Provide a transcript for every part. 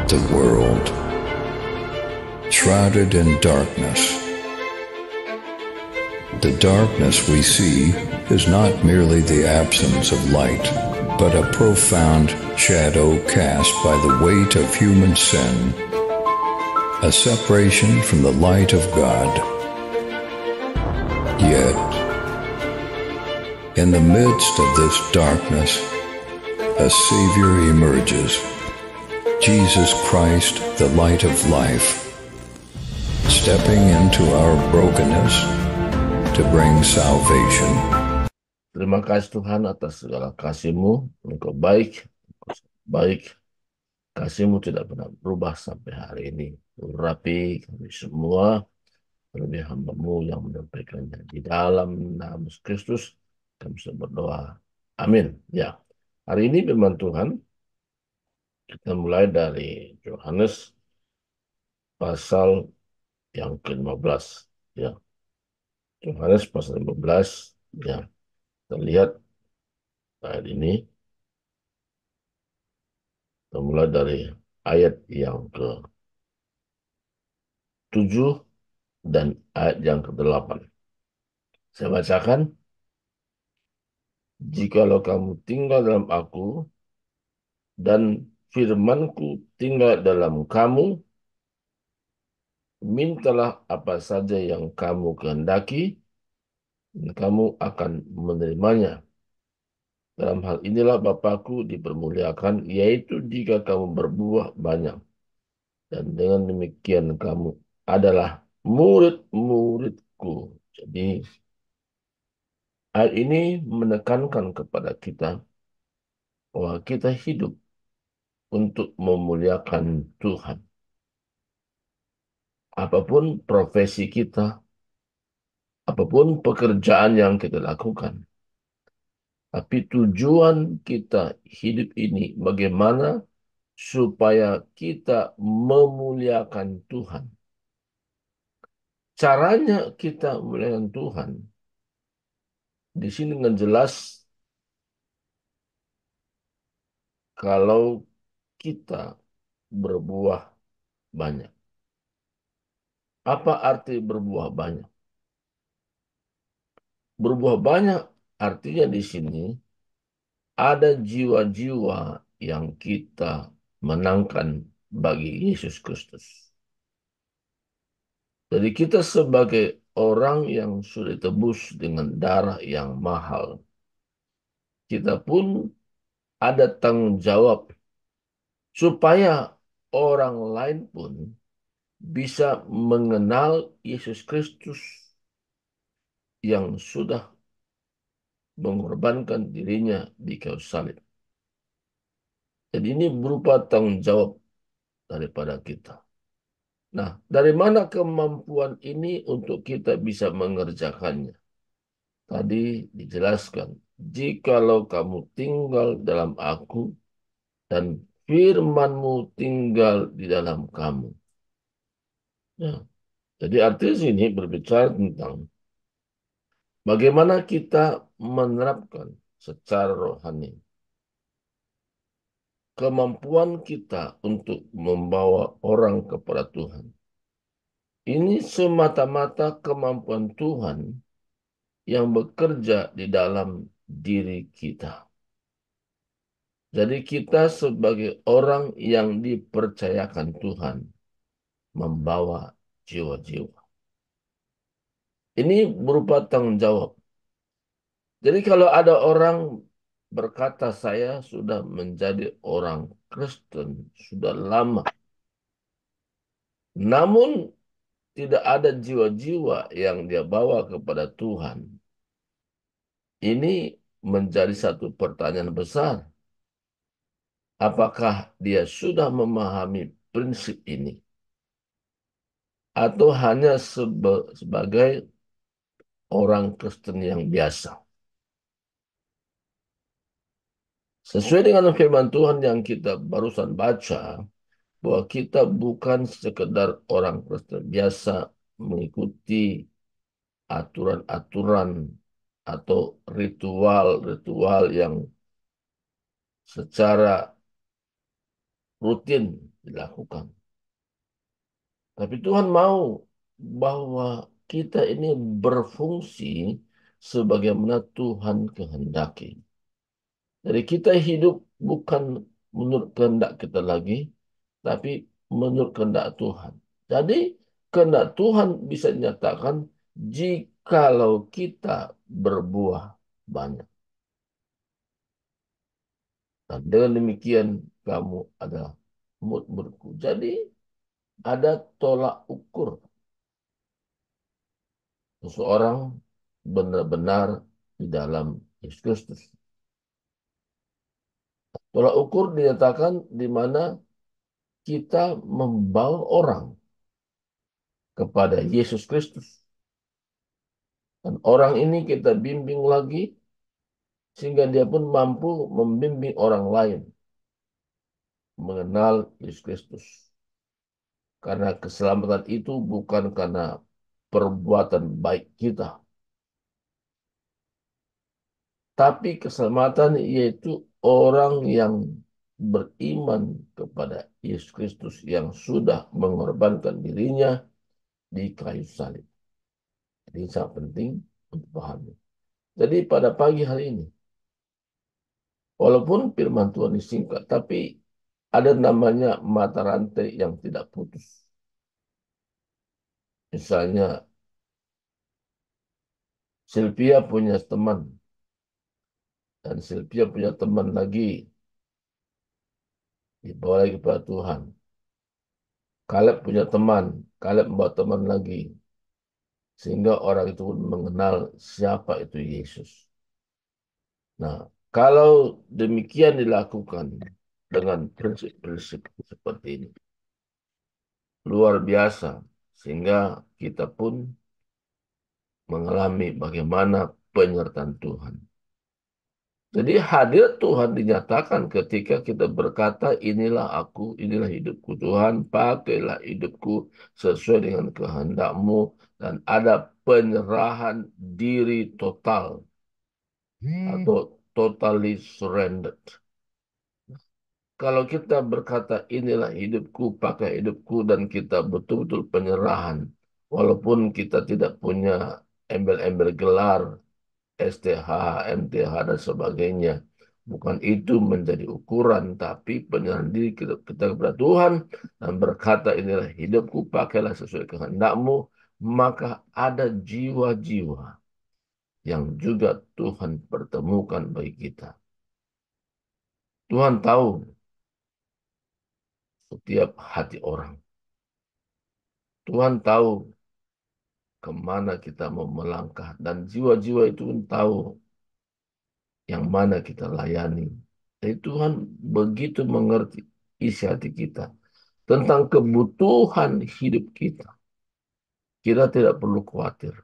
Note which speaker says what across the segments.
Speaker 1: the world, shrouded in darkness. The darkness we see is not merely the absence of light, but a profound shadow cast by the weight of human sin, a separation from the light of God. Yet, in the midst of this darkness, a Savior emerges, Jesus Christ, the light of life, stepping into our brokenness to bring salvation.
Speaker 2: Terima kasih Tuhan atas segala kasih-Mu. Engkau baik, baik. Kasih-Mu tidak pernah berubah sampai hari ini. Urapi kami semua, terlebih hamba-Mu yang menyampaikannya. Di dalam nama Yesus Kristus, kami sudah berdoa. Amin. Ya, hari ini firman Tuhan, kita mulai dari Yohanes pasal yang ke-15. Ya, Yohanes pasal 15. Ya, kita lihat ayat ini. Kita mulai dari ayat yang ke-7 dan ayat yang ke-8. Saya bacakan. Jikalau kamu tinggal dalam aku dan firmanku tinggal dalam kamu, mintalah apa saja yang kamu kehendaki, dan kamu akan menerimanya. Dalam hal inilah Bapakku dipermuliakan, yaitu jika kamu berbuah banyak. Dan dengan demikian kamu adalah murid-muridku. Jadi ayat ini menekankan kepada kita bahwa kita hidup untuk memuliakan Tuhan. Apapun profesi kita, apapun pekerjaan yang kita lakukan, tapi tujuan kita hidup ini bagaimana supaya kita memuliakan Tuhan. Caranya kita memuliakan Tuhan di sini dengan jelas kalau kita berbuah banyak. Apa arti berbuah banyak? Berbuah banyak artinya di sini ada jiwa-jiwa yang kita menangkan bagi Yesus Kristus. Jadi kita sebagai orang yang sudah ditebus dengan darah yang mahal, kita pun ada tanggung jawab supaya orang lain pun bisa mengenal Yesus Kristus yang sudah mengorbankan dirinya di kayu salib. Jadi ini berupa tanggung jawab daripada kita. Nah, dari mana kemampuan ini untuk kita bisa mengerjakannya? Tadi dijelaskan, jikalau kamu tinggal dalam aku dan firman-Mu tinggal di dalam kamu. Ya, jadi arti sini berbicara tentang bagaimana kita menerapkan secara rohani kemampuan kita untuk membawa orang kepada Tuhan. Ini semata-mata kemampuan Tuhan yang bekerja di dalam diri kita. Jadi kita sebagai orang yang dipercayakan Tuhan membawa jiwa-jiwa. Ini berupa tanggung jawab. Jadi kalau ada orang berkata saya sudah menjadi orang Kristen, sudah lama. Namun tidak ada jiwa-jiwa yang dia bawa kepada Tuhan. Ini menjadi satu pertanyaan besar. Apakah dia sudah memahami prinsip ini? Atau hanya sebagai orang Kristen yang biasa? Sesuai dengan firman Tuhan yang kita barusan baca, bahwa kita bukan sekedar orang Kristen biasa mengikuti aturan-aturan atau ritual-ritual yang secara rutin dilakukan. Tapi Tuhan mau bahwa kita ini berfungsi sebagaimana Tuhan kehendaki. Jadi kita hidup bukan menurut kehendak kita lagi, tapi menurut kehendak Tuhan. Jadi kehendak Tuhan bisa dinyatakan jikalau kita berbuah banyak. Dan dengan demikian kamu adalah murid-muridku. Jadi ada tolak ukur seseorang benar-benar di dalam Yesus Kristus. Tolak ukur dinyatakan di mana kita membawa orang kepada Yesus Kristus. Dan orang ini kita bimbing lagi sehingga dia pun mampu membimbing orang lain mengenal Yesus Kristus. Karena keselamatan itu bukan karena perbuatan baik kita, tapi keselamatan yaitu orang yang beriman kepada Yesus Kristus yang sudah mengorbankan dirinya di kayu salib. Jadi sangat penting untuk pahami. Jadi pada pagi hari ini, walaupun firman Tuhan disingkat, tapi ada namanya mata rantai yang tidak putus. Misalnya, Sylvia punya teman, dan Sylvia punya teman lagi, dibawa lagi kepada Tuhan. Kaleb punya teman, Kaleb membawa teman lagi, sehingga orang itu pun mengenal siapa itu Yesus. Nah, kalau demikian dilakukan dengan prinsip-prinsip seperti ini, luar biasa, sehingga kita pun mengalami bagaimana penyertaan Tuhan. Jadi hadir Tuhan dinyatakan ketika kita berkata, inilah aku, inilah hidupku Tuhan, pakailah hidupku sesuai dengan kehendak-Mu, dan ada penyerahan diri total atau totally surrendered. Kalau kita berkata, inilah hidupku, pakai hidupku, dan kita betul-betul penyerahan, walaupun kita tidak punya embel-embel gelar, STH, MTH, dan sebagainya. Bukan itu menjadi ukuran, tapi penyerahan diri kita kepada Tuhan dan berkata, inilah hidupku, pakailah sesuai kehendak-Mu, maka ada jiwa-jiwa yang juga Tuhan pertemukan bagi kita. Tuhan tahu setiap hati orang. Tuhan tahu kemana kita mau melangkah, dan jiwa-jiwa itu pun tahu yang mana kita layani. Jadi Tuhan begitu mengerti isi hati kita tentang kebutuhan hidup kita. Kita tidak perlu khawatir.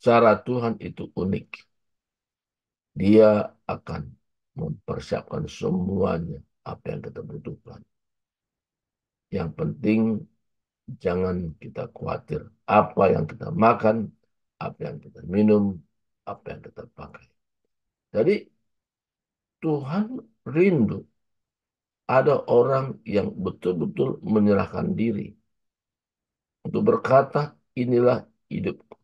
Speaker 2: Cara Tuhan itu unik. Dia akan mempersiapkan semuanya apa yang kita butuhkan. Yang penting jangan kita khawatir apa yang kita makan, apa yang kita minum, apa yang kita pakai. Jadi Tuhan rindu ada orang yang betul-betul menyerahkan diri untuk berkata, inilah hidupku.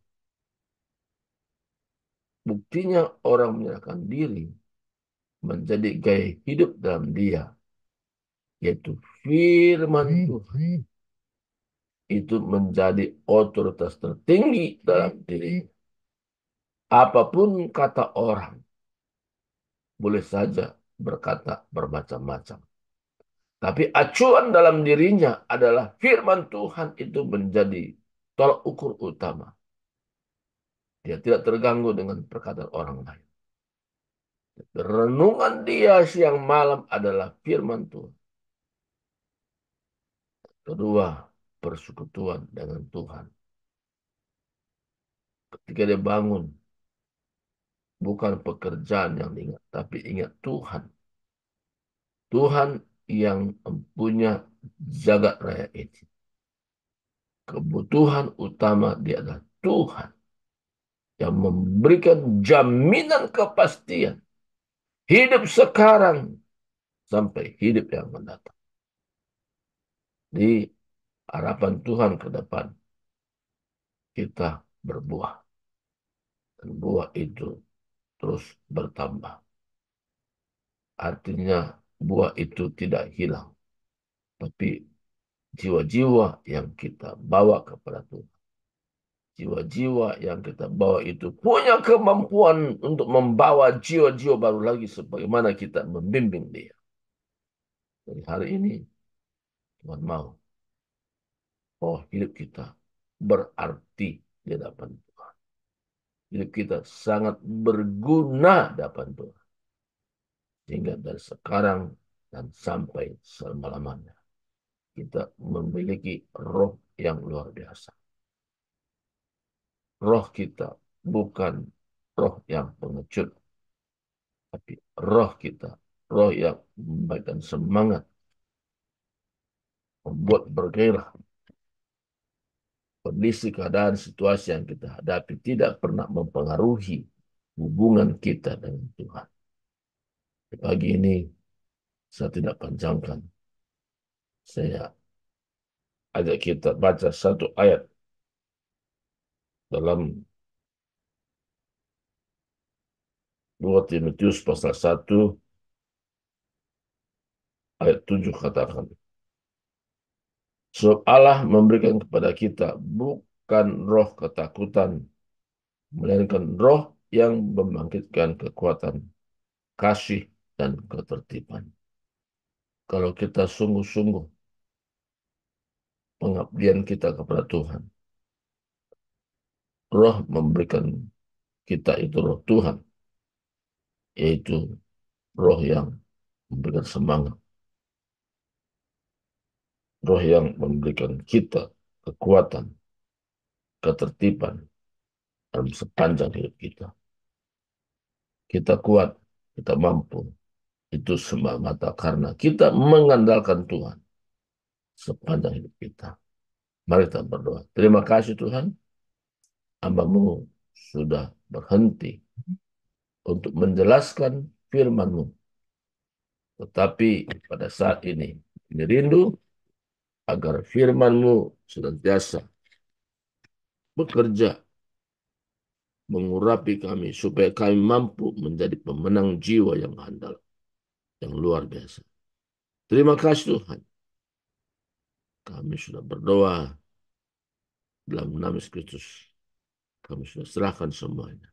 Speaker 2: Buktinya orang menyerahkan diri menjadi gaya hidup dalam dia, yaitu firman Tuhan. Itu menjadi otoritas tertinggi dalam diri. Apapun kata orang, boleh saja berkata bermacam-macam. Tapi acuan dalam dirinya adalah firman Tuhan itu menjadi tolak ukur utama. Dia tidak terganggu dengan perkataan orang lain. Renungan dia siang malam adalah firman Tuhan. Kedua, persekutuan dengan Tuhan. Ketika dia bangun, bukan pekerjaan yang diingat, tapi ingat Tuhan. Tuhan yang mempunyai jagat raya ini. Kebutuhan utama dia adalah Tuhan yang memberikan jaminan kepastian hidup sekarang sampai hidup yang mendatang. Di harapan Tuhan ke depan, kita berbuah. Dan buah itu terus bertambah. Artinya buah itu tidak hilang. Tapi jiwa-jiwa yang kita bawa kepada Tuhan. Jiwa-jiwa yang kita bawa itu punya kemampuan untuk membawa jiwa-jiwa baru lagi sebagaimana kita membimbing dia. Dari hari ini, Tuhan mau, oh hidup kita berarti di hadapan Tuhan. Hidup kita sangat berguna di hadapan Tuhan. Sehingga dari sekarang dan sampai selama-lamanya, kita memiliki roh yang luar biasa. Roh kita bukan roh yang pengecut, tapi roh kita, roh yang memberikan semangat, membuat bergairah. Kondisi, keadaan, situasi yang kita hadapi tidak pernah mempengaruhi hubungan kita dengan Tuhan. Di pagi ini, saya tidak panjangkan. Saya ajak kita baca satu ayat dalam 2 Timotius pasal 1 ayat 7 katakan. Sebab Allah memberikan kepada kita bukan roh ketakutan, melainkan roh yang membangkitkan kekuatan, kasih, dan ketertiban. Kalau kita sungguh-sungguh pengabdian kita kepada Tuhan, roh memberikan kita itu roh Tuhan, yaitu roh yang memberikan semangat, roh yang memberikan kita kekuatan, ketertiban dalam sepanjang hidup kita. Kita kuat, kita mampu. Itu semata karena kita mengandalkan Tuhan sepanjang hidup kita. Mari kita berdoa. Terima kasih Tuhan, hamba-Mu sudah berhenti untuk menjelaskan firman-Mu. Tetapi pada saat ini rindu agar firman-Mu senantiasa bekerja mengurapi kami supaya kami mampu menjadi pemenang jiwa yang handal, yang luar biasa. Terima kasih Tuhan. Kami sudah berdoa dalam nama Yesus Kristus. Kami sudah serahkan semuanya.